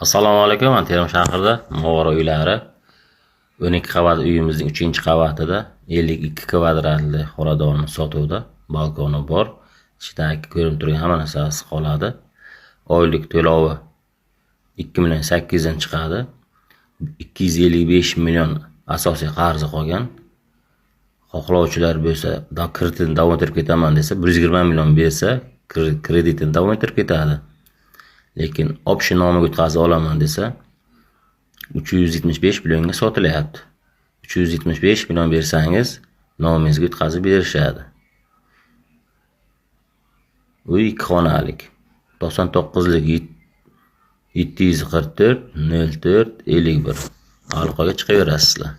Assalomu alaykum. Anterim shahrida Mog'ora uylari 12 qavat uyimizning 3-qavatida 52 kvadratli xonadonni sotuvda, balkoni bor. Ichidagi ko'rinib turgan hamma narsasi qoladi. Oylik to'lovi 2,8 dan chiqadi. 255 million asosiy qarzi qolgan. Xohlovchilar bo'lsa, kreditni davom ettirib ketaman desa, 120 million bersa, kreditni davom ettirib ketadi. Lekin option nomiga o'tkazib olaman desa 375 millionga sotilyapti. 375 million bersangiz nomingizga o'tkazib berishadi. Uy 2 xonalik. 99lik 744 04 51. Aloqaga chiqaverasizlar.